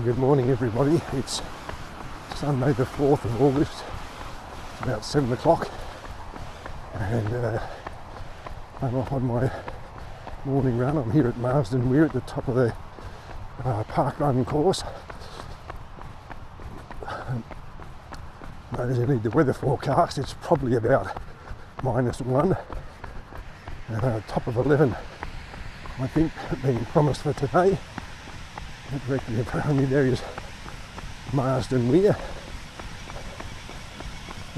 Good morning everybody, it's Sunday the 4th of August, it's about 7 o'clock and I'm off on my morning run. I'm here at Marsden Weir at the top of the park run course. Those who need the weather forecast, it's probably about -1, top of 11 I think being promised for today. Directly in front of me there is Marsden Weir,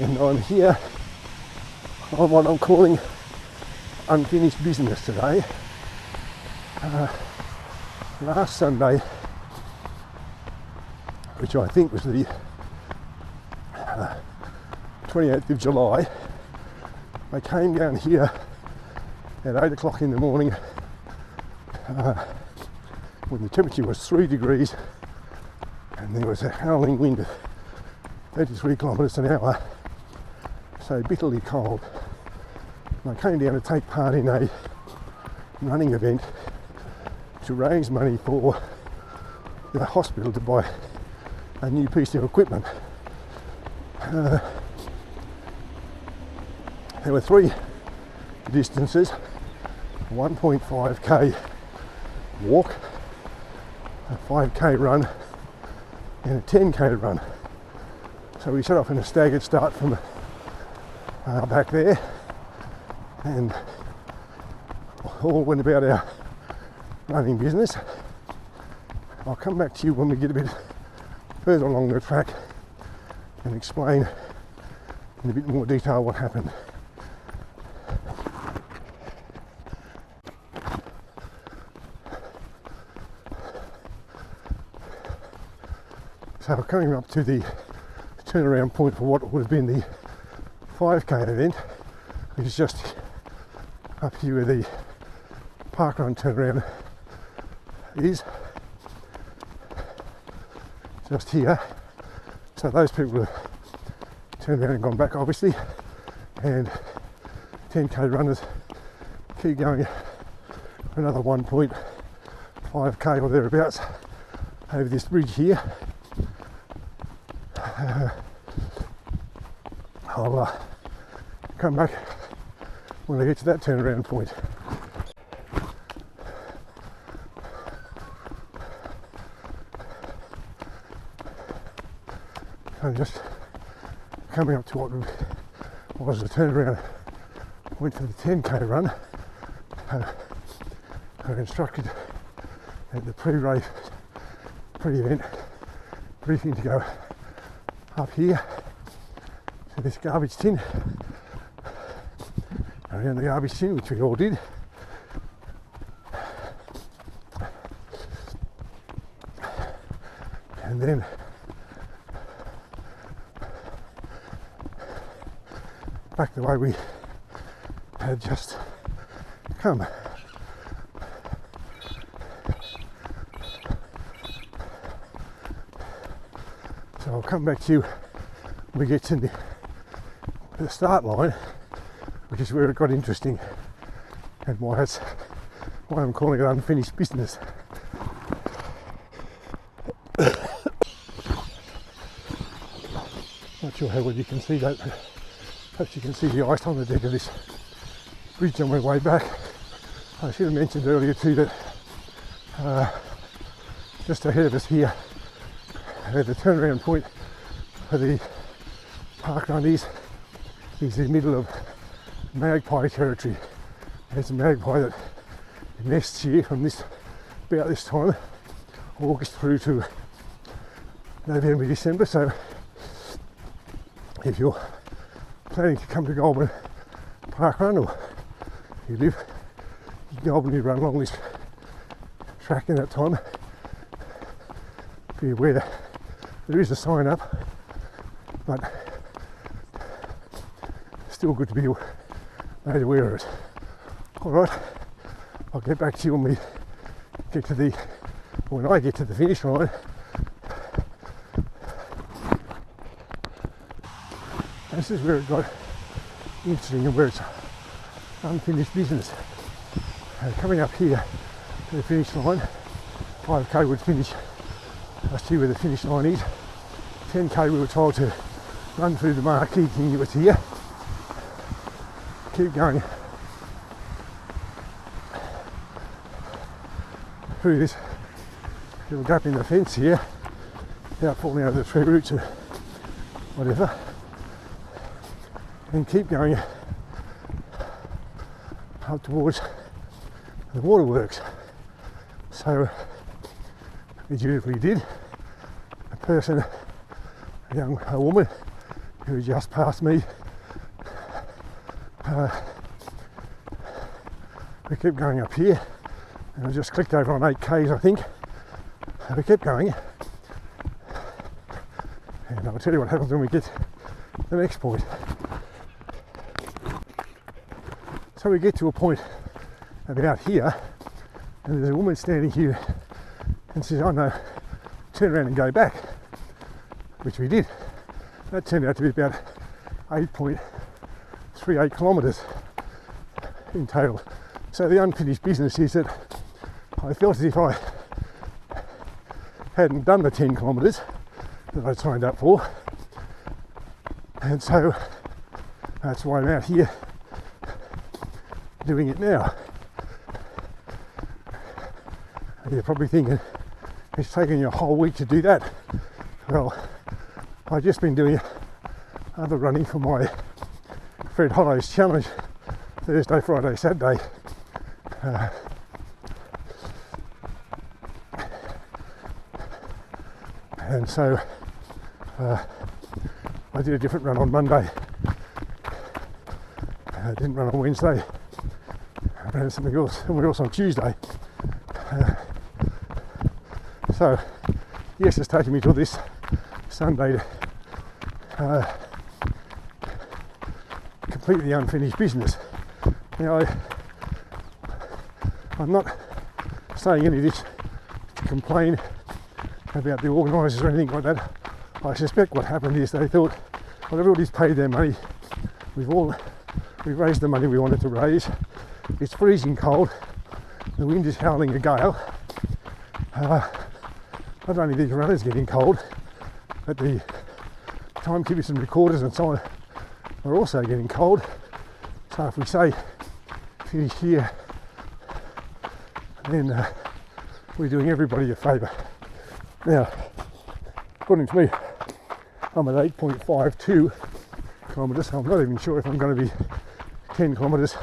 and I'm here on what I'm calling unfinished business today. Last Sunday, which I think was the 28th of July, I came down here at 8 o'clock in the morning when the temperature was 3 degrees and there was a howling wind of 33 kilometres an hour, so bitterly cold. And I came down to take part in a running event to raise money for the hospital to buy a new piece of equipment. There were 3 distances: 1.5k walk, a 5k run and a 10k run. So we set off in a staggered start from back there and all went about our running business. I'll come back to you when we get a bit further along the track and explain in a bit more detail what happened. So coming up to the turnaround point for what would have been the 5k event, which is just up here where the parkrun turnaround is, just here. So those people have turned around and gone back obviously, and 10k runners keep going for another 1.5k or thereabouts over this bridge here. I'll come back when I get to that turnaround point. I'm just coming up to what was the turnaround point for the 10k run. I'm instructed at the pre-event briefing to go up here to this garbage tin, around the garbage tin, which we all did. And then back the way we had just come. So I'll come back to you when we get to the start line, which is where it got interesting and why I'm calling it unfinished business. Not sure how well you can see that, but perhaps you can see the ice on the deck of this bridge on my way back. I should have mentioned earlier too that just ahead of us here, the turnaround point for the parkrun is the middle of magpie territory. There's a magpie that nests here from about this time, August through to November, December. So if you're planning to come to Goulburn Parkrun, or you live in Goulburn, you run along this track in that time, be aware there is a sign up, but still good to be made aware of it. Alright, I'll get back to you when I get to the finish line. This is where it got interesting and where it's unfinished business. Coming up here to the finish line, 5k would finish just last year where the finish line is. 10k we were told to run through the marquee thing that was here. Keep going through this little gap in the fence here without falling over the tree roots or whatever, and keep going up towards the waterworks. So we dutifully did. A woman who just passed me, we kept going up here, and I just clicked over on 8k's I think, and we kept going, and I'll tell you what happens when we get to the next point. So we get to a point about here, and there's a woman standing here and says, "Oh no, turn around and go back," which we did. That turned out to be about 8.38 kilometres in total. So the unfinished business is that I felt as if I hadn't done the 10 kilometres that I'd signed up for, and so that's why I'm out here doing it now. And you're probably thinking, it's taken you a whole week to do that. Well, I've just been doing other running for my Fred Hollows challenge, Thursday, Friday, Saturday. And so I did a different run on Monday. I didn't run on Wednesday. I ran something else on Tuesday. So yes, it's taken me till this Sunday to complete the unfinished business. Now, I'm not saying any of this to complain about the organisers or anything like that. I suspect what happened is they thought, well, everybody's paid their money. We've raised the money we wanted to raise. It's freezing cold. The wind is howling a gale. Not only the runners getting cold, but the timekeepers and recorders and so on are also getting cold. So if we say finish here, then we're doing everybody a favour. Now, according to me, I'm at 8.52 kilometres, so I'm not even sure if I'm going to be 10 kilometres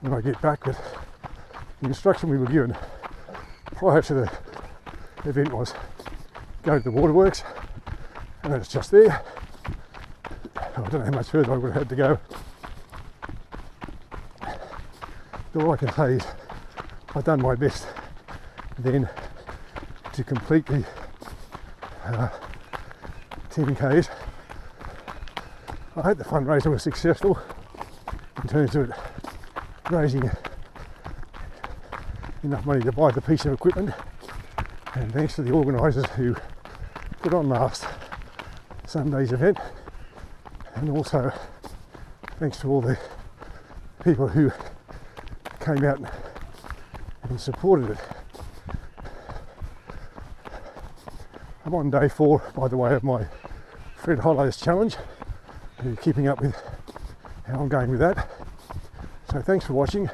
when I get back. But the instruction we were given prior to the event was go to the waterworks, and it's just there. I don't know how much further I would have had to go. All I can say is I've done my best then to complete the 10Ks. I hope the fundraiser was successful in terms of it raising enough money to buy the piece of equipment, and thanks to the organisers who put on last Sunday's event, and also thanks to all the people who came out and supported it. I'm on day 4, by the way, of my Fred Hollows challenge. You're keeping up with how I'm going with that. So thanks for watching.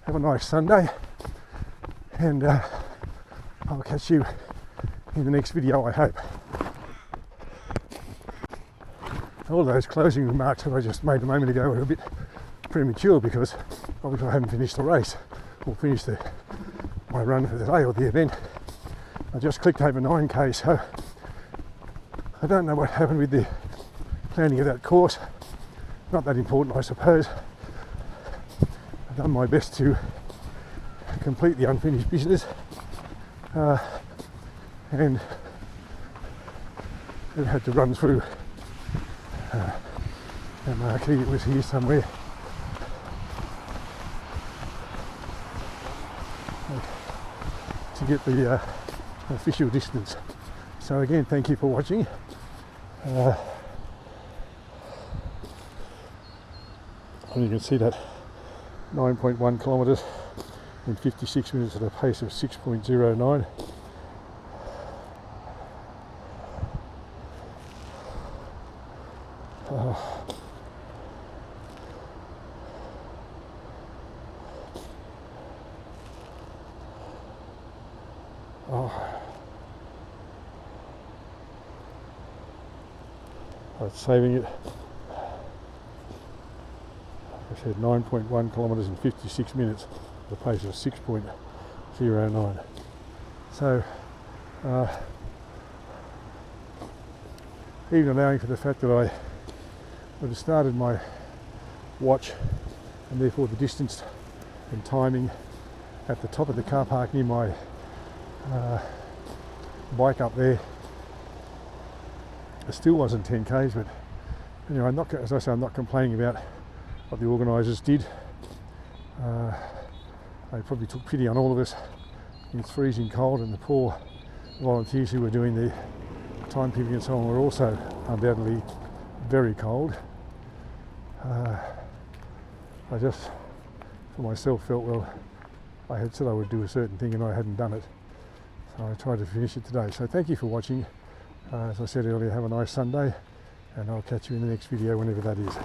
Have a nice Sunday, and I'll catch you in the next video, I hope. All those closing remarks that I just made a moment ago were a bit premature because obviously I haven't finished the race or finished my run for the day or the event. I just clicked over 9k, so I don't know what happened with the planning of that course. Not that important, I suppose. I've done my best to complete the unfinished business, and it had to run through a marquee. It was here somewhere. To get the official distance. So again, thank you for watching. And you can see that 9.1 kilometres in 56 minutes at a pace of 6.09. That's saving it. I said 9.1 kilometres in 56 minutes at a pace of 6.09. So, even allowing for the fact that I would have started my watch and therefore the distance and timing at the top of the car park near my bike up there, it still wasn't 10 k's, but anyway, as I say, I'm not complaining about what the organisers did. They probably took pity on all of us. It's freezing cold, and the poor volunteers who were doing the timekeeping and so on were also undoubtedly very cold. I just, for myself, felt, well, I had said I would do a certain thing and I hadn't done it. So I tried to finish it today. So thank you for watching. As I said earlier, have a nice Sunday, and I'll catch you in the next video whenever that is.